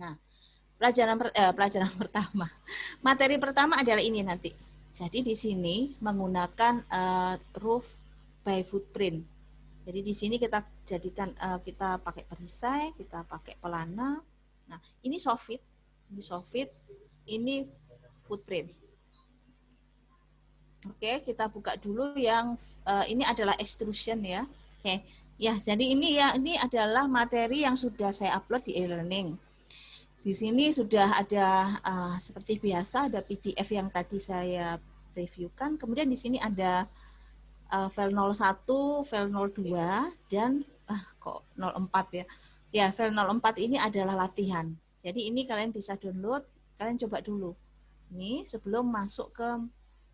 Nah, pelajaran pertama, materi pertama adalah ini nanti. Jadi di sini menggunakan roof by footprint. Jadi di sini kita jadikan kita pakai perisai, kita pakai pelana. Nah, ini soffit, ini footprint. Oke, kita buka dulu yang ini adalah extrusion ya. Oke, ya jadi ini adalah materi yang sudah saya upload di e-learning. Di sini sudah ada seperti biasa ada PDF yang tadi saya reviewkan. Kemudian di sini ada file 01, file 02 dan kok 04 ya. Ya, file 04 ini adalah latihan. Jadi ini kalian bisa download, kalian coba dulu. Ini sebelum masuk ke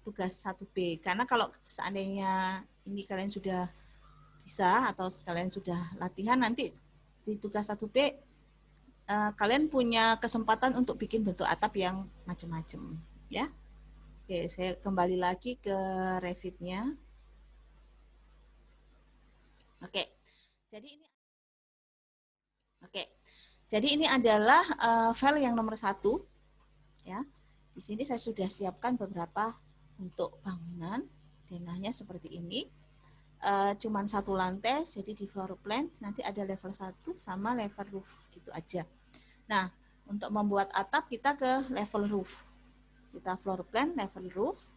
tugas 1B. Karena kalau seandainya ini kalian sudah bisa atau kalian sudah latihan, nanti di tugas 1B kalian punya kesempatan untuk bikin bentuk atap yang macam-macam ya. Oke, saya kembali lagi ke Revit-nya. Oke. Jadi ini adalah file yang nomor 1 ya. Di sini saya sudah siapkan beberapa bentuk bangunan. Denahnya seperti ini. Cuman 1 lantai, jadi di floor plan nanti ada level 1 sama level roof gitu aja. Nah, untuk membuat atap kita ke level roof. Kita floor plan, level roof.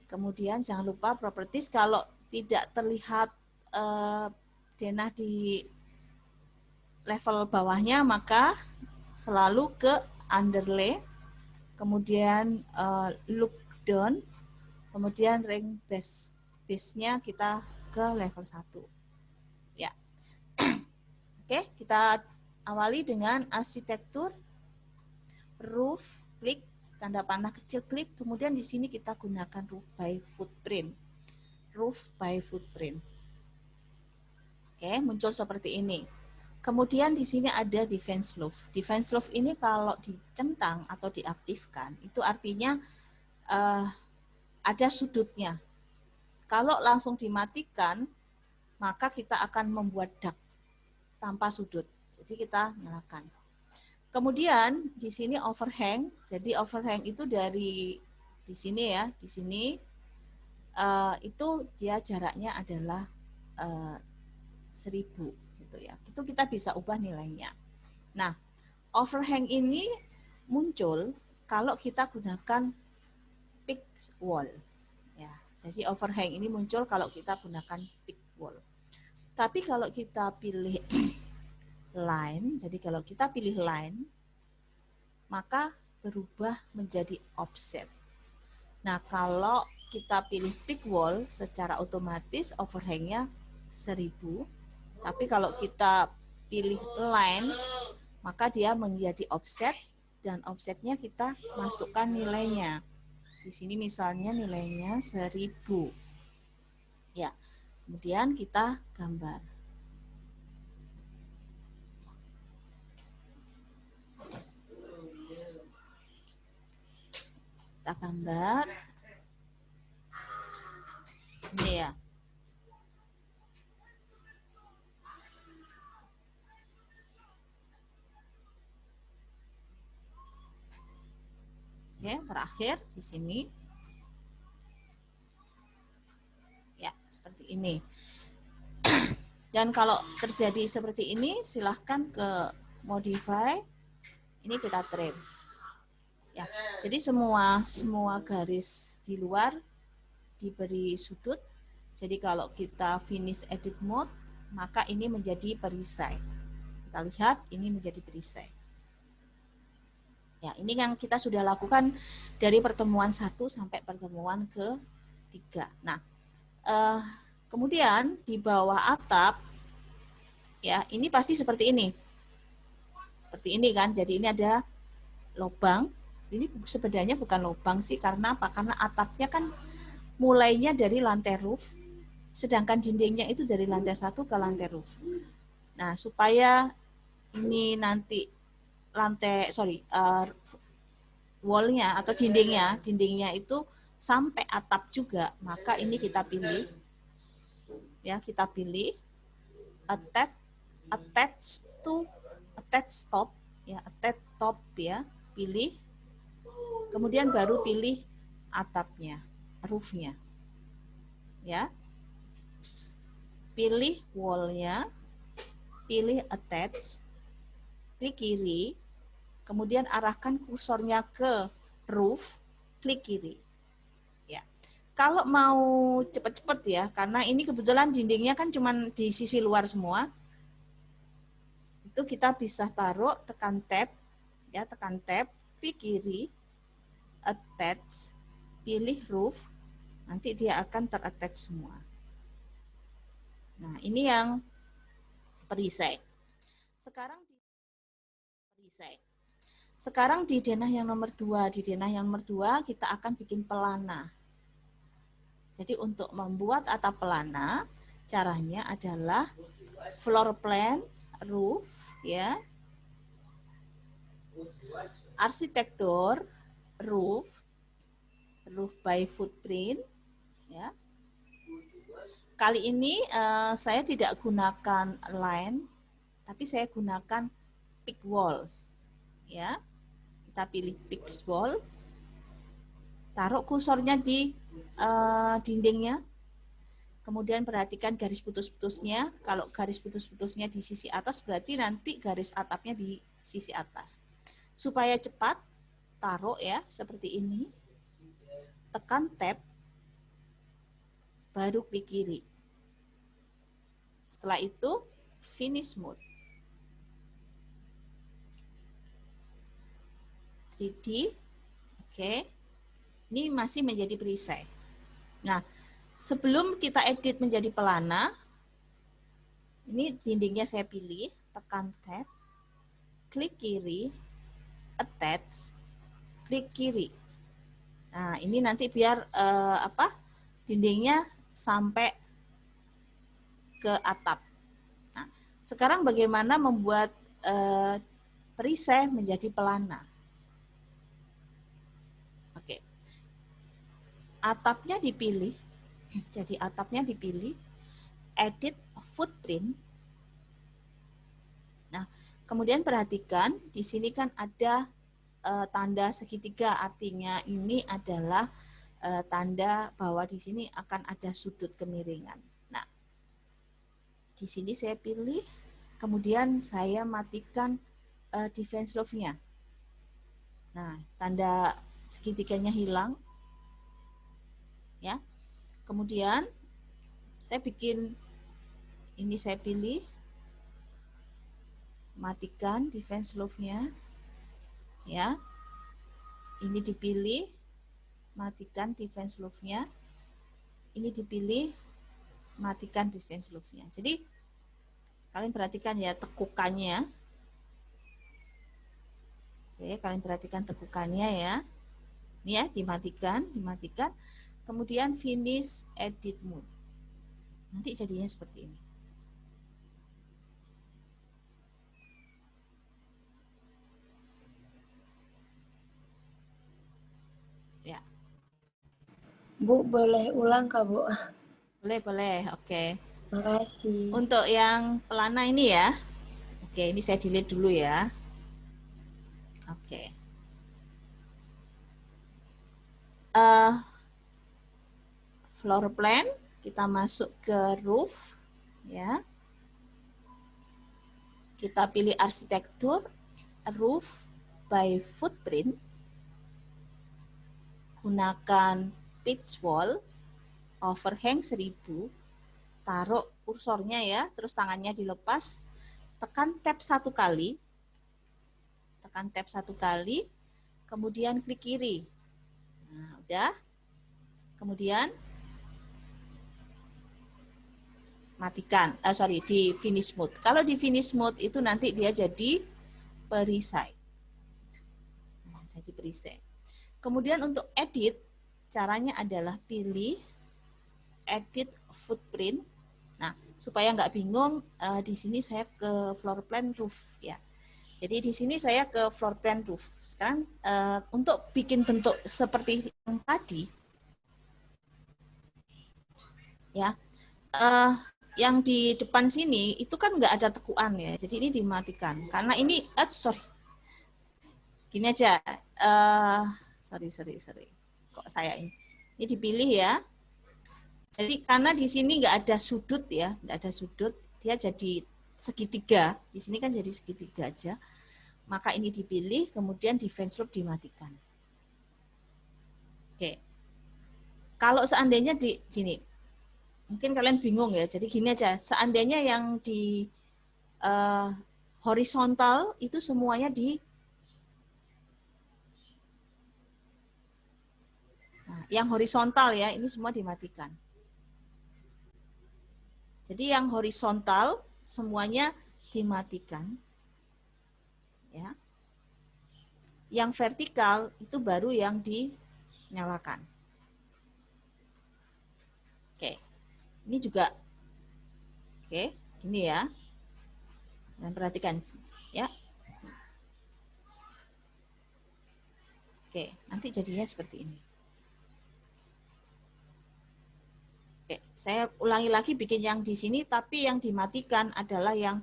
Kemudian jangan lupa properties, kalau tidak terlihat denah di level bawahnya maka selalu ke underlay, kemudian look down, kemudian ring base-nya kita ke level 1. Ya. Oke, kita awali dengan arsitektur, roof, klik, tanda panah kecil klik, kemudian di sini kita gunakan roof by footprint. Roof by footprint. Oke, muncul seperti ini. Kemudian di sini ada defense roof. Defense roof ini kalau dicentang atau diaktifkan, itu artinya ada sudutnya. Kalau langsung dimatikan, maka kita akan membuat dak tanpa sudut. Jadi kita nyalakan. Kemudian di sini overhang. Jadi overhang itu dari di sini ya, di sini itu dia jaraknya adalah 1000 gitu ya. Itu kita bisa ubah nilainya. Nah, overhang ini muncul kalau kita gunakan peak walls ya. Jadi overhang ini muncul kalau kita gunakan peak wall. Tapi kalau kita pilih line, jadi kalau kita pilih line, maka berubah menjadi offset. Nah, kalau kita pilih peak wall, secara otomatis overhangnya 1000. Tapi kalau kita pilih lines, maka dia menjadi offset, dan offsetnya kita masukkan nilainya. Di sini misalnya nilainya 1000. Ya, kemudian kita gambar. Kita gambar. Ini ya. Oke, terakhir di sini. Ya, seperti ini. Dan kalau terjadi seperti ini, silahkan ke modify. Ini kita trim. Ya, jadi semua garis di luar diberi sudut. Jadi kalau kita finish edit mode, maka ini menjadi perisai. Kita lihat ini menjadi perisai. Ya, ini yang kita sudah lakukan dari pertemuan 1 sampai pertemuan ke-3. Nah, kemudian di bawah atap, ya ini pasti seperti ini. Seperti ini kan, jadi ini ada lubang. Ini sebenarnya bukan lubang sih, karena apa? Karena atapnya kan mulainya dari lantai roof, sedangkan dindingnya itu dari lantai 1 ke lantai roof. Nah, supaya ini nanti wallnya atau dindingnya itu sampai atap juga, maka ini kita pilih, ya attach top, ya, attach top ya, pilih. Kemudian baru pilih atapnya, roofnya. Ya. Pilih wall-nya, pilih attach, klik kiri, kemudian arahkan kursornya ke roof, klik kiri. Ya. Kalau mau cepet-cepet ya, karena ini kebetulan dindingnya kan cuma di sisi luar semua, itu kita bisa taruh, tekan tab, ya, tekan tab, klik kiri, attach, pilih roof, nanti dia akan ter-attach semua. Nah, ini yang perisai. Sekarang di denah yang nomor 2, di denah yang nomor 2 kita akan bikin pelana. Jadi untuk membuat atap pelana, caranya adalah floor plan, roof, ya, arsitektur, roof by footprint, ya. Kali ini saya tidak gunakan line, tapi saya gunakan pick walls, ya. Kita pilih pick wall, taruh kursornya di dindingnya, kemudian perhatikan garis putus-putusnya. Kalau garis putus-putusnya di sisi atas, berarti nanti garis atapnya di sisi atas. Supaya cepat, taruh ya seperti ini, tekan tab, baru klik kiri. Setelah itu finish mode. 3D, oke. Ini masih menjadi perisai. Nah, sebelum kita edit menjadi pelana, ini dindingnya saya pilih, tekan tab, klik kiri, attach, klik kiri. Nah, ini nanti biar dindingnya sampai ke atap. Nah, sekarang bagaimana membuat perisai menjadi pelana? Oke. Atapnya dipilih. Jadi atapnya dipilih, edit footprint. Nah, kemudian perhatikan di sini kan ada tanda segitiga, artinya ini adalah tanda bahwa di sini akan ada sudut kemiringan. Nah, di sini saya pilih, kemudian saya matikan defense loop-nya. Nah, tanda segitiganya hilang, ya. Kemudian saya bikin ini, saya pilih, matikan defense loop-nya, ya. Ini dipilih, matikan defense loop-nya. Ini dipilih, matikan defense loop-nya. Jadi kalian perhatikan ya tekukannya. Oke, kalian perhatikan tekukannya ya. Ini ya, dimatikan. Kemudian finish edit mode. Nanti jadinya seperti ini. Ya. Bu, boleh ulang Kak, Bu? Boleh. Oke. Makasih. Untuk yang pelana ini ya. Oke, ini saya delete dulu ya. Oke. Floor plan, kita masuk ke roof, ya. Kita pilih arsitektur, roof by footprint. Gunakan pitch wall, overhang 1000, taruh kursornya ya, terus tangannya dilepas, tekan tab 1 kali, kemudian klik kiri. Nah, udah. Kemudian matikan, di finish mode. Kalau di finish mode itu nanti dia jadi perisai. Jadi perisai. Kemudian untuk edit, caranya adalah pilih edit footprint. Nah, supaya nggak bingung, di sini saya ke floor plan roof ya. Jadi di sini saya ke floor plan roof. Sekarang untuk bikin bentuk seperti yang tadi, ya, yang di depan sini itu kan nggak ada tekuan ya. Jadi ini dimatikan karena ini, Gini aja. Sorry. Kok saya ini dipilih ya. Jadi karena di sini nggak ada sudut ya, nggak ada sudut, dia jadi segitiga. Di sini kan jadi segitiga aja. Maka ini dipilih, kemudian defense loop dimatikan. Oke. Kalau seandainya di sini, mungkin kalian bingung ya. Jadi gini aja, seandainya yang di horizontal itu semuanya yang horizontal ya, ini semua dimatikan. Jadi yang horizontal semuanya dimatikan. Ya. Yang vertikal itu baru yang dinyalakan. Oke. Ini juga oke, gini ya. Dan perhatikan ya. Oke, nanti jadinya seperti ini. Oke, saya ulangi lagi bikin yang di sini, tapi yang dimatikan adalah yang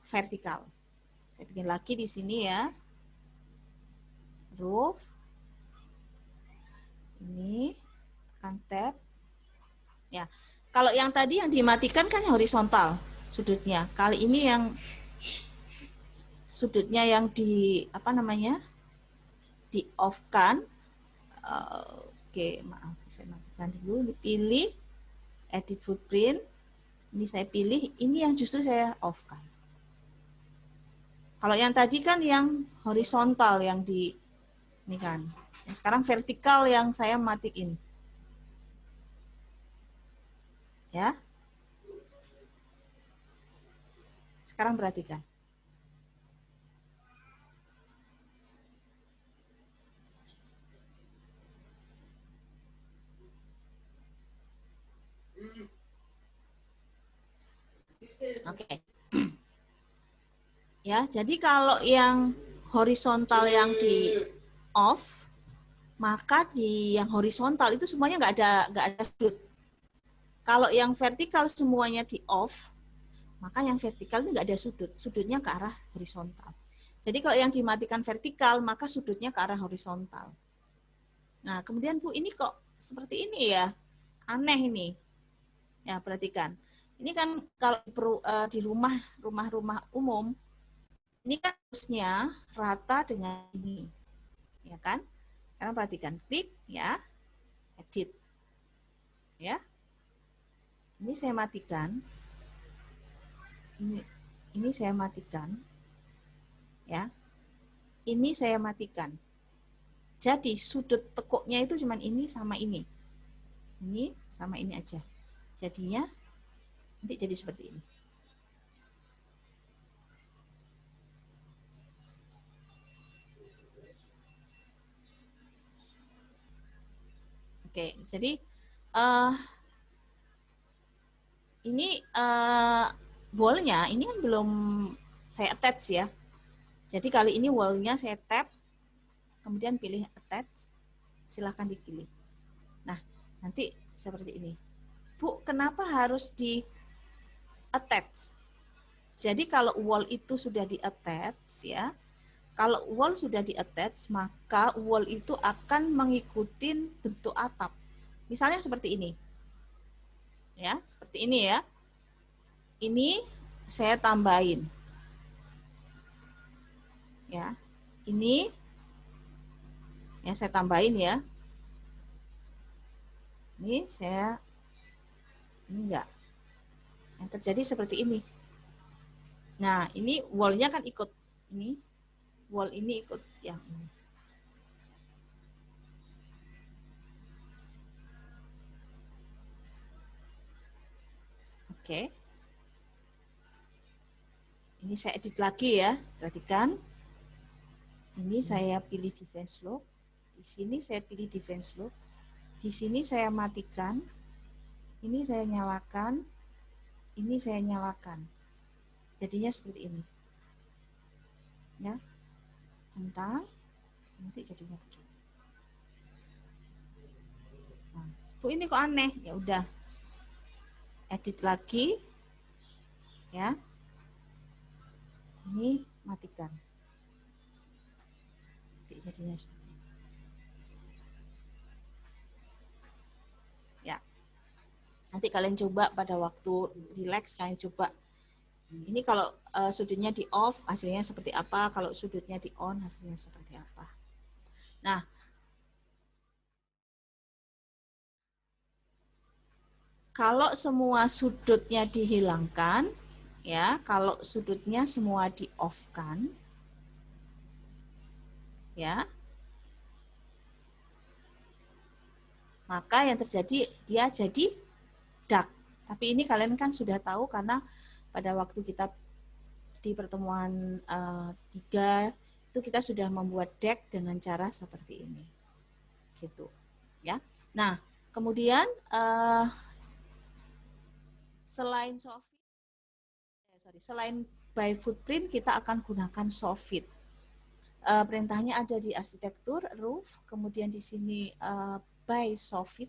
vertikal. Saya bikin lagi di sini ya. Roof. Ini, tekan tab. Ya, kalau yang tadi yang dimatikan kan horizontal sudutnya. Kali ini yang sudutnya yang di di off kan. Oke, maaf, saya matikan dulu. Ini pilih edit footprint. Ini saya pilih, ini yang justru saya off kan. Kalau yang tadi kan yang horizontal yang di ini kan. Sekarang vertikal yang saya matiin. Ya. Sekarang perhatikan. Oke. Ya, jadi kalau yang horizontal yang di off, maka di yang horizontal itu semuanya nggak ada sudut. Kalau yang vertikal semuanya di off, maka yang vertikal itu nggak ada sudut. Sudutnya ke arah horizontal. Jadi kalau yang dimatikan vertikal, maka sudutnya ke arah horizontal. Nah, kemudian Bu, ini kok seperti ini ya? Aneh ini. Ya, perhatikan. Ini kan kalau di rumah-rumah umum, ini kan harusnya rata dengan ini. Ya kan? Sekarang perhatikan, klik ya, edit. Ya. Ini saya matikan. Ini saya matikan. Ya. Ini saya matikan. Jadi sudut tekuknya itu cuma ini sama ini. Ini sama ini aja. Jadinya nanti jadi seperti ini. Oke, jadi ini wall-nya ini kan belum saya attach ya. Jadi kali ini wall-nya saya tap, kemudian pilih attach, silahkan dipilih. Nah, nanti seperti ini. Bu, kenapa harus di attach? Jadi kalau wall itu sudah di attach ya, kalau wall sudah di attach, maka wall itu akan mengikuti bentuk atap. Misalnya seperti ini. Ya, seperti ini ya. Ini saya tambahin. Ya. Ini ya saya tambahin ya. Ini enggak. Yang terjadi seperti ini. Nah, ini wall-nya kan ikut ini. Wall ini ikut yang ini. Oke. Ini saya edit lagi ya. Perhatikan. Ini saya pilih defense loop. Di sini saya pilih defense loop. Di sini saya matikan. Ini saya nyalakan. Ini saya nyalakan. Jadinya seperti ini. Ya. Centang. Nanti jadinya begini. Nah, Bu ini kok aneh? Ya udah. Edit lagi. Ya. Ini matikan. jadinya seperti ini. Ya, nanti kalian coba pada waktu relax, kalian coba. Ini kalau sudutnya di off hasilnya seperti apa, kalau sudutnya di on hasilnya seperti apa. Nah, kalau semua sudutnya dihilangkan, ya, kalau sudutnya semua di off kan, ya, maka yang terjadi dia jadi dark. Tapi ini kalian kan sudah tahu karena pada waktu kita di pertemuan 3 itu kita sudah membuat deck dengan cara seperti ini, gitu, ya. Nah, kemudian selain by footprint kita akan gunakan Sofit. Perintahnya ada di arsitektur roof, kemudian di sini by Sofit.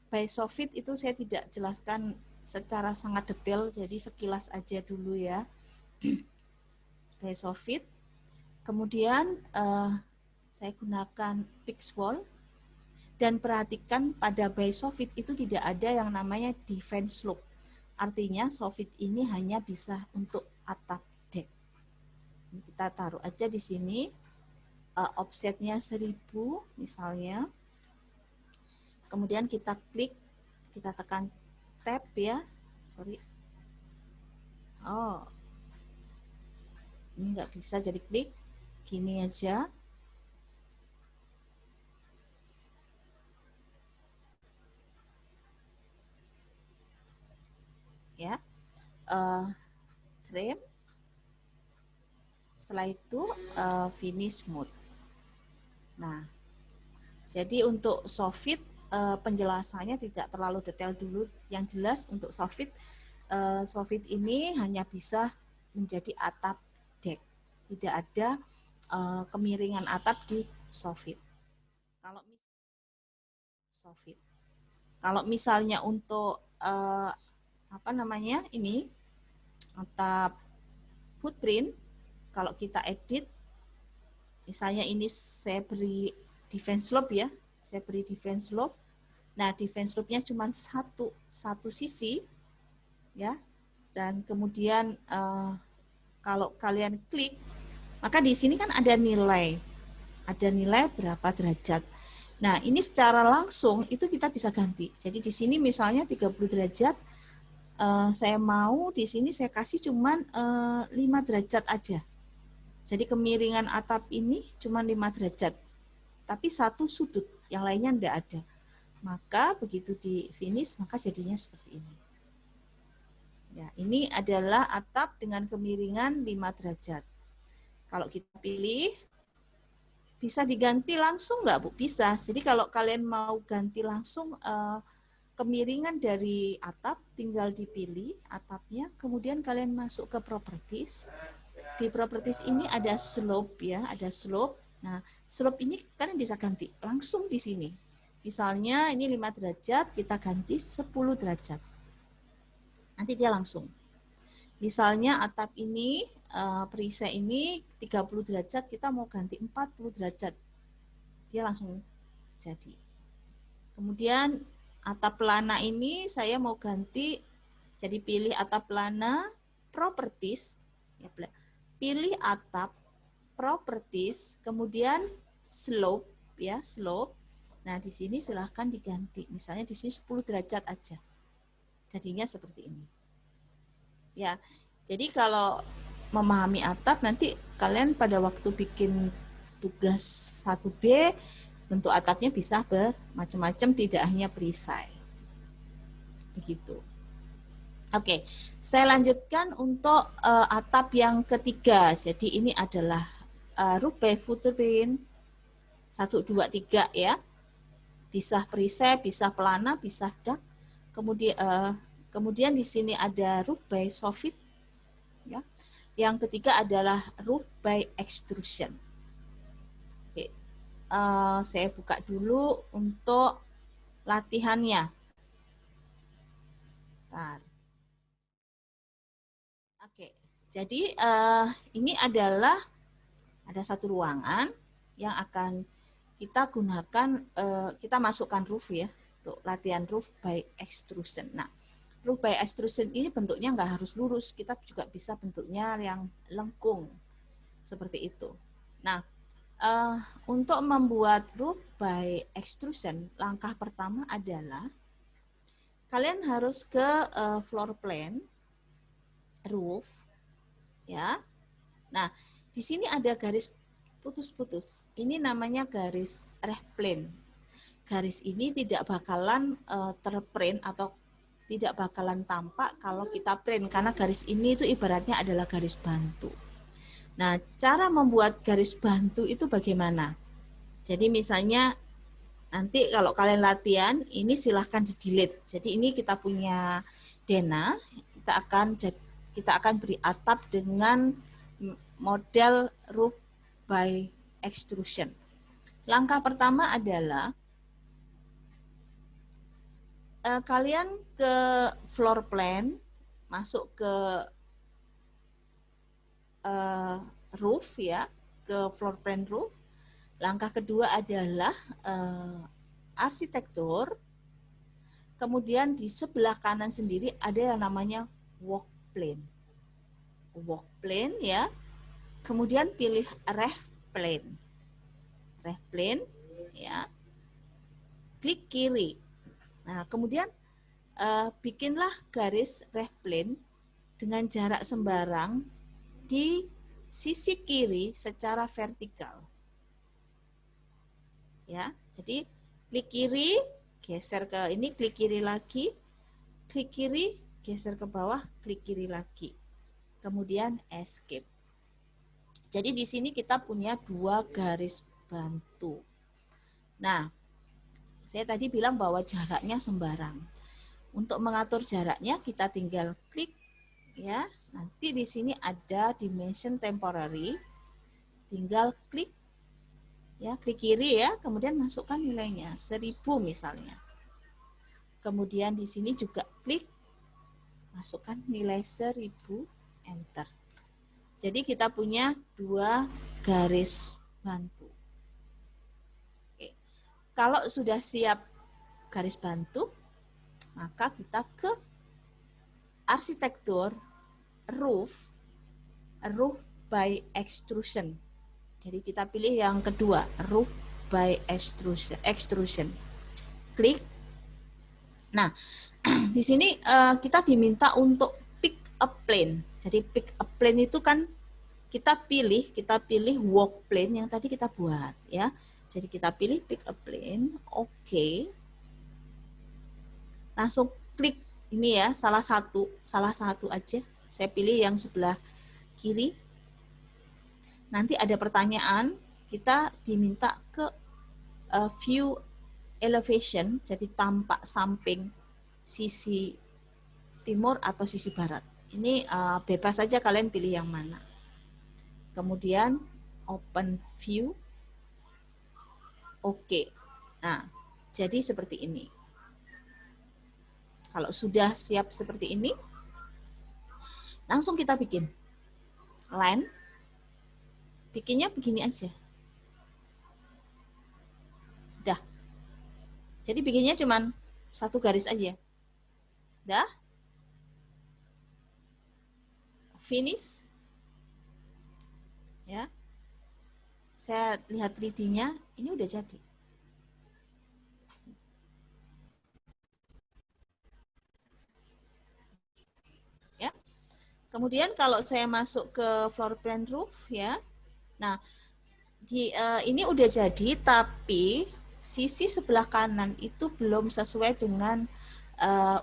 By Sofit itu saya tidak jelaskan secara sangat detail, jadi sekilas aja dulu ya. By Sofit. Kemudian saya gunakan Pixwall, dan perhatikan pada by Sofit itu tidak ada yang namanya defense slope. Artinya Sofit ini hanya bisa untuk atap deck. Ini kita taruh aja di sini, offsetnya 1000 misalnya. Kemudian kita klik, kita tekan tab ya, sorry. Oh, ini nggak bisa jadi klik, gini aja. Ya, trim. Setelah itu finish mode. Nah, jadi untuk Sofit penjelasannya tidak terlalu detail dulu. Yang jelas untuk Sofit, Sofit ini hanya bisa menjadi atap deck. Tidak ada kemiringan atap di Sofit. Kalau misalnya untuk apa namanya ini atap footprint, kalau kita edit, misalnya ini saya beri defense slope ya, saya beri defense slope. Nah, defense slope-nya cuma satu sisi, ya. Dan kemudian kalau kalian klik, maka di sini kan ada nilai berapa derajat. Nah, ini secara langsung itu kita bisa ganti. Jadi di sini misalnya 30 derajat, saya mau di sini saya kasih cuman 5 derajat aja. Jadi kemiringan atap ini cuma 5 derajat. Tapi satu sudut, yang lainnya enggak ada. Maka begitu di finish, maka jadinya seperti ini. Ya, ini adalah atap dengan kemiringan 5 derajat. Kalau kita pilih, bisa diganti langsung nggak, Bu? Bisa. Jadi kalau kalian mau ganti langsung kemiringan dari atap, tinggal dipilih atapnya, kemudian kalian masuk ke properties. Di properties ini ada slope ya, ada slope. Nah, slope ini kalian bisa ganti langsung di sini. Misalnya ini 5 derajat, kita ganti 10 derajat. Nanti dia langsung. Misalnya atap ini, perisai ini 30 derajat, kita mau ganti 40 derajat. Dia langsung jadi. Kemudian atap pelana ini saya mau ganti, jadi pilih atap pelana, properties, ya, pilih atap, properties, kemudian slope, ya, slope. Nah, di sini silahkan diganti. Misalnya di sini 10 derajat aja. Jadinya seperti ini. Ya, jadi kalau memahami atap, nanti kalian pada waktu bikin tugas 1B, bentuk atapnya bisa bermacam-macam, tidak hanya perisai. Begitu. Oke, saya lanjutkan untuk atap yang ketiga. Jadi ini adalah roof by footprint 1, 2, 3 ya. Bisa perisai, bisa pelana, bisa dak. Kemudian di sini ada roof by Sofit. Ya. Yang ketiga adalah roof by extrusion. Oke. Saya buka dulu untuk latihannya. Bentar. Oke, jadi ini adalah ada satu ruangan. yang akan kita gunakan, kita masukkan roof ya, untuk latihan roof by extrusion. Nah, roof by extrusion ini bentuknya nggak harus lurus, kita juga bisa bentuknya yang lengkung, seperti itu. Nah, untuk membuat roof by extrusion, langkah pertama adalah kalian harus ke floor plan roof, ya. Nah, di sini ada garis putus-putus. Ini namanya garis ref plane. Garis ini tidak bakalan terprint atau tidak bakalan tampak kalau kita print, karena garis ini itu ibaratnya adalah garis bantu. Nah, cara membuat garis bantu itu bagaimana? Jadi misalnya nanti kalau kalian latihan, ini silahkan di-delete. Jadi ini kita punya denah, kita akan beri atap dengan model roof by extrusion. Langkah pertama adalah kalian ke floor plan, masuk ke roof ya, ke floor plan roof. Langkah kedua adalah arsitektur. Kemudian di sebelah kanan sendiri ada yang namanya work plane. Work plane ya. Kemudian pilih ref plane. Ref plane ya. Klik kiri. Nah, kemudian bikinlah garis ref plane dengan jarak sembarang di sisi kiri secara vertikal. Ya, jadi klik kiri, geser ke ini, klik kiri lagi, klik kiri, geser ke bawah, klik kiri lagi. Kemudian escape. Jadi di sini kita punya dua garis bantu. Nah, saya tadi bilang bahwa jaraknya sembarang. Untuk mengatur jaraknya kita tinggal klik ya. Nanti di sini ada dimension temporary. Tinggal klik ya, klik kiri ya, kemudian masukkan nilainya 1000 misalnya. Kemudian di sini juga klik, masukkan nilai 1000, enter. Jadi kita punya dua garis bantu. Oke. Kalau sudah siap garis bantu, maka kita ke arsitektur roof by extrusion. Jadi kita pilih yang kedua, roof by extrusion. Klik. Nah, di sini kita diminta untuk pick a plane. Jadi pick a plane itu kan kita pilih work plane yang tadi kita buat ya. Jadi kita pilih pick a plane, oke. Langsung klik ini ya, salah satu aja. Saya pilih yang sebelah kiri. Nanti ada pertanyaan, kita diminta ke view elevation, jadi tampak samping sisi timur atau sisi barat. Ini bebas saja kalian pilih yang mana. Kemudian open view. Oke. Nah, jadi seperti ini. Kalau sudah siap seperti ini, langsung kita bikin line. Bikinnya begini aja. Udah. Jadi bikinnya cuman satu garis aja. Udah. Finish. Ya. Saya lihat 3D-nya, ini udah jadi. Ya. Kemudian kalau saya masuk ke floor plan roof ya. Nah, ini udah jadi, tapi sisi sebelah kanan itu belum sesuai dengan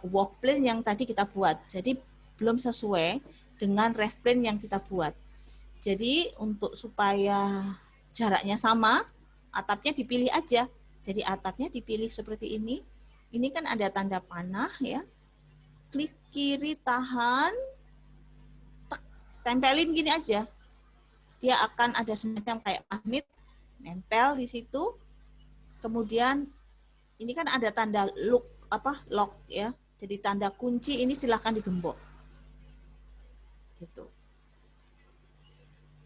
work plane yang tadi kita buat. Jadi belum sesuai dengan ref plane yang kita buat. Jadi untuk supaya jaraknya sama, atapnya dipilih aja. Jadi atapnya dipilih seperti ini. Ini kan ada tanda panah ya. Klik kiri, tahan, tempelin gini aja. Dia akan ada semacam kayak magnet nempel di situ. Kemudian ini kan ada tanda lock ya. Jadi tanda kunci ini silahkan digembok. Gitu.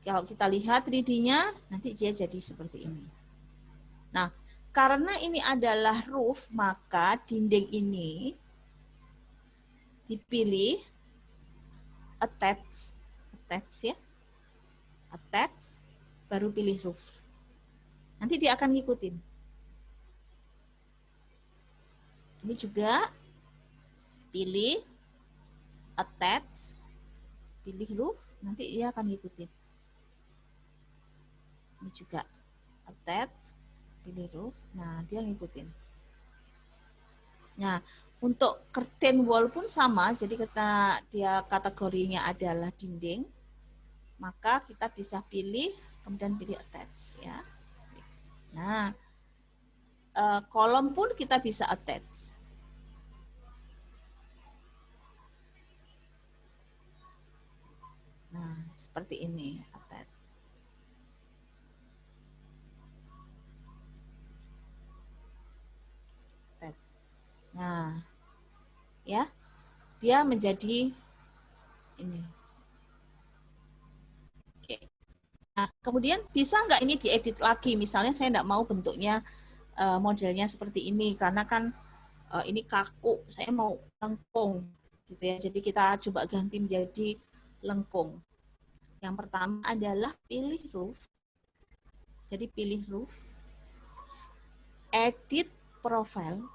Kalau kita lihat 3D-nya, nanti dia jadi seperti ini. Nah, karena ini adalah roof, maka dinding ini dipilih attach ya, attach, baru pilih roof. Nanti dia akan ngikutin. Ini juga pilih attach, pilih roof, nanti dia akan ngikutin. Ini juga attach, pilih roof, nah dia ngikutin. Nah, untuk curtain wall pun sama, jadi dia kategorinya adalah dinding, maka kita bisa pilih, kemudian pilih attach ya. Nah, kolom pun kita bisa attach. Nah, seperti ini, attach. Nah, ya, dia menjadi ini. Oke. Nah, kemudian bisa nggak ini diedit lagi? Misalnya saya nggak mau bentuknya modelnya seperti ini karena kan ini kaku, saya mau lengkung, gitu ya. Jadi kita coba ganti menjadi lengkung. Yang pertama adalah pilih roof. Jadi pilih roof, edit profile.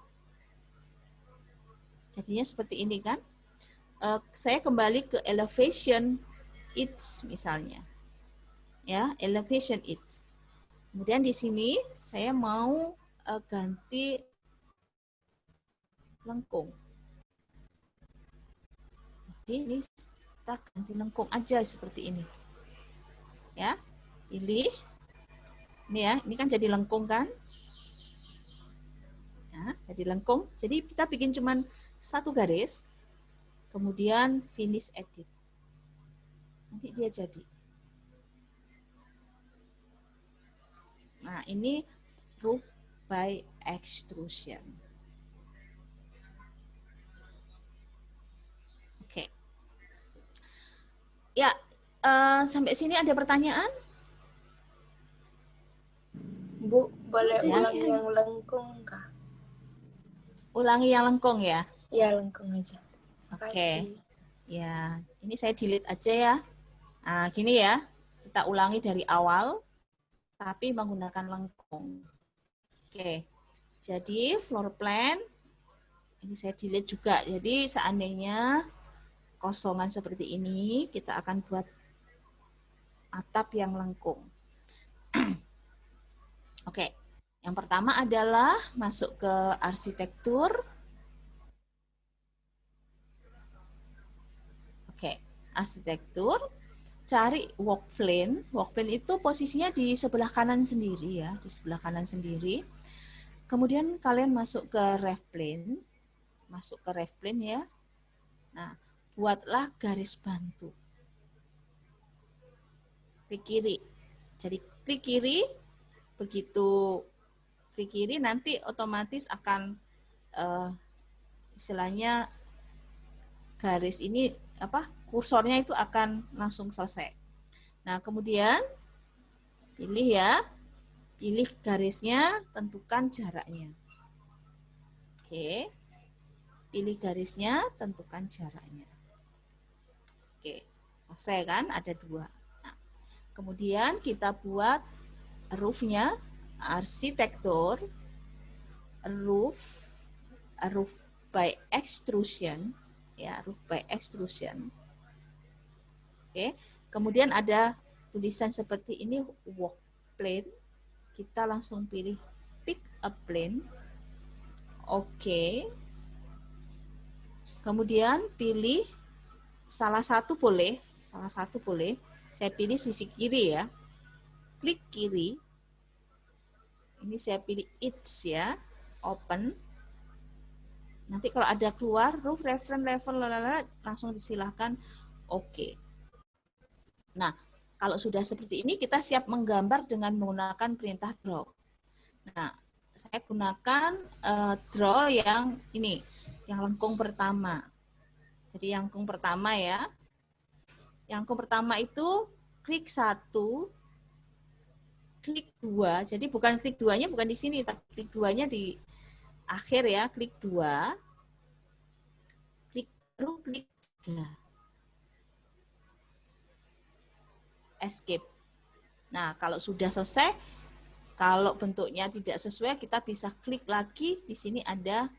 Jadinya seperti ini kan. Saya kembali ke elevation each misalnya. Ya, elevation each. Kemudian di sini saya mau ganti lengkung. Jadi ini kita ganti lengkung aja seperti ini. Ya, pilih. Ini ya, ini kan jadi lengkung kan? Ya, jadi lengkung. Jadi kita bikin cuman satu garis, kemudian finish edit. Nanti dia jadi. Nah, ini roof by extrusion. Oke. Ya, sampai sini ada pertanyaan? Bu, boleh Ya. ulang yang lengkung kah? Ulangi yang lengkung ya. Ya, lengkung aja. Oke. Ya, ini saya delete aja ya. Nah, gini ya. Kita ulangi dari awal, tapi menggunakan lengkung. Oke. Jadi, floor plan, ini saya delete juga. Jadi, seandainya kosongan seperti ini, kita akan buat atap yang lengkung. Oke. Yang pertama adalah masuk ke arsitektur. Oke, arsitektur. Cari work plane. Work plane itu posisinya di sebelah kanan sendiri ya, di sebelah kanan sendiri. Kemudian kalian masuk ke ref plane. Masuk ke ref plane ya. Nah, buatlah garis bantu. Klik kiri. Jadi klik kiri, begitu klik kiri nanti otomatis akan istilahnya garis ini kursornya itu akan langsung selesai. Nah, kemudian pilih ya, pilih garisnya, tentukan jaraknya. Oke, pilih garisnya, tentukan jaraknya. Oke, selesai kan? Ada 2. Nah, kemudian kita buat roofnya, arsitektur, roof by extrusion, ya, roof by extrusion. Oke, kemudian ada tulisan seperti ini, work plane. Kita langsung pilih pick a plane. Oke. Kemudian pilih salah satu boleh. Saya pilih sisi kiri ya. Klik kiri. Ini saya pilih each ya. Open. Nanti kalau ada keluar roof reference level langsung disilahkan oke. Nah, kalau sudah seperti ini kita siap menggambar dengan menggunakan perintah draw. Nah, saya gunakan draw yang ini, yang lengkung pertama. Jadi yang lengkung pertama ya. Yang lengkung pertama itu klik 1, klik 2. Jadi bukan klik 2-nya bukan di sini, tapi klik 2-nya di akhir ya, klik 2. Klik baru klik 3. Escape. Nah, kalau sudah selesai, kalau bentuknya tidak sesuai, kita bisa klik lagi. Di sini ada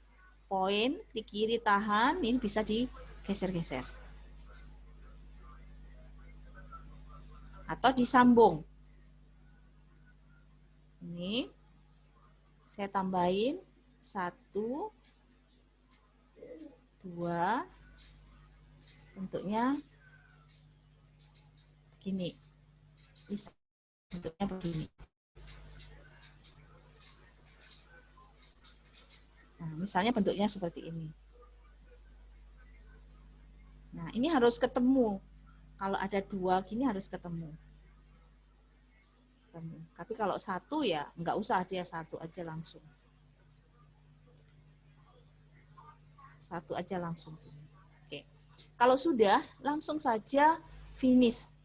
poin, klik kiri tahan, ini bisa digeser-geser. Atau disambung. Ini saya tambahin 1, 2, bentuknya begini. Bisa bentuknya begini. Nah, misalnya bentuknya seperti ini. Nah, ini harus ketemu. Kalau ada 2 gini harus ketemu. Tapi kalau 1 ya nggak usah, dia 1 aja langsung. 1 aja langsung. Oke. Kalau sudah, langsung saja finish.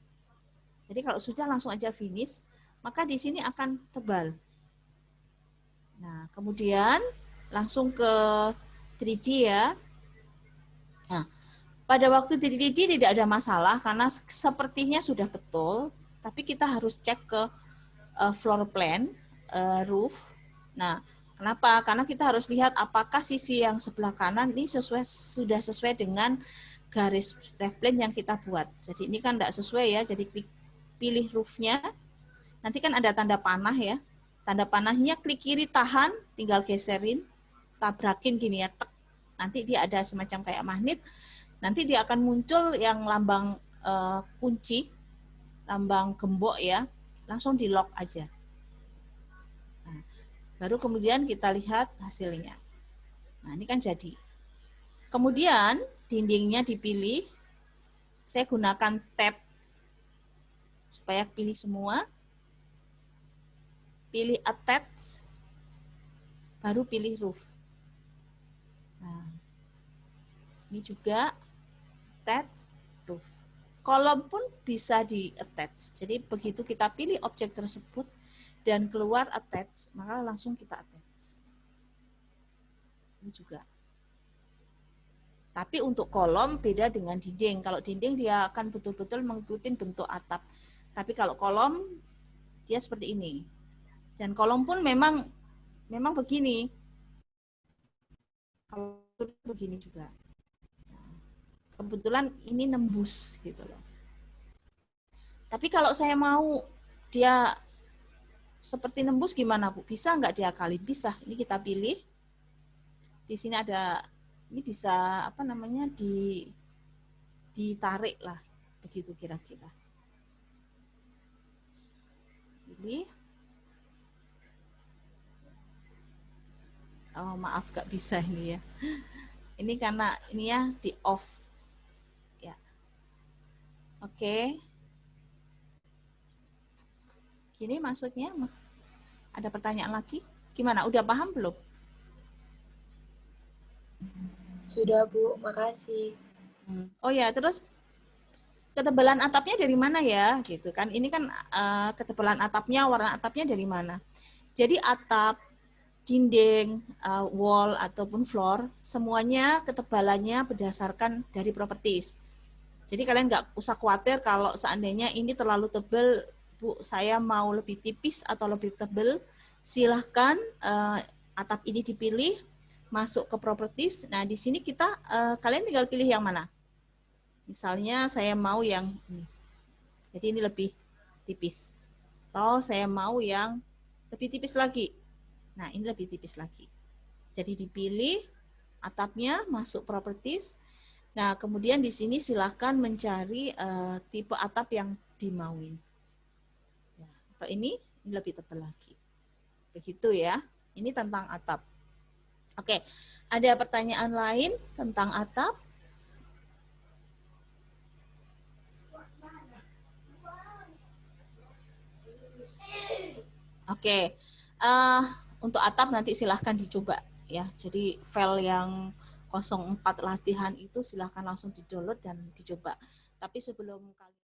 Jadi kalau sudah langsung aja finish, maka di sini akan tebal. Nah, kemudian langsung ke 3D ya. Nah, pada waktu 3D tidak ada masalah karena sepertinya sudah betul, tapi kita harus cek ke floor plan, roof. Nah, kenapa? Karena kita harus lihat apakah sisi yang sebelah kanan ini sudah sesuai dengan garis ref plan yang kita buat. Jadi ini kan tidak sesuai ya, jadi pilih roofnya. Nanti kan ada tanda panah ya. Tanda panahnya klik kiri tahan, tinggal geserin, tabrakin gini ya. Nanti dia ada semacam kayak magnet. Nanti dia akan muncul yang lambang kunci, lambang gembok ya. Langsung di lock aja. Nah, baru kemudian kita lihat hasilnya. Nah, ini kan jadi. Kemudian dindingnya dipilih. Saya gunakan tab supaya pilih semua. Pilih attach. Baru pilih roof. Nah, ini juga attach roof. Kolom pun bisa di attach. Jadi begitu kita pilih objek tersebut dan keluar attach, maka langsung kita attach. Ini juga. Tapi untuk kolom beda dengan dinding. Kalau dinding dia akan betul-betul mengikuti bentuk atap. Tapi kalau kolom dia seperti ini. Dan kolom pun memang begini. Kalau begini juga. Kebetulan ini nembus gitu loh. Tapi kalau saya mau dia seperti nembus gimana Bu? Bisa nggak diakali? Bisa. Ini kita pilih. Di sini ada, ini bisa apa namanya ditarik lah, begitu kira-kira. Pilih. Oh maaf nggak bisa ini ya. Ini karena ini ya di off. Ya. Oke. Gini maksudnya, ada pertanyaan lagi? Gimana, udah paham belum? Sudah Bu, makasih. Oh ya, terus ketebalan atapnya dari mana ya? Gitu kan, ini kan ketebalan atapnya, warna atapnya dari mana? Jadi atap, dinding, wall, ataupun floor, semuanya ketebalannya berdasarkan dari properties. Jadi kalian nggak usah khawatir kalau seandainya ini terlalu tebal, Bu, saya mau lebih tipis atau lebih tebal, silahkan atap ini dipilih, masuk ke properties. Nah, di sini kita kalian tinggal pilih yang mana. Misalnya saya mau yang ini. Jadi ini lebih tipis. Atau saya mau yang lebih tipis lagi. Nah, ini lebih tipis lagi. Jadi dipilih atapnya, masuk properties. Nah, kemudian di sini silahkan mencari tipe atap yang dimauin. Ya, atau ini lebih tebal lagi. Begitu ya. Ini tentang atap. Oke, ada pertanyaan lain tentang atap? Oke, untuk atap nanti silahkan dicoba ya. Jadi file yang 04 latihan itu silahkan langsung di-download dan dicoba. Tapi sebelum kalian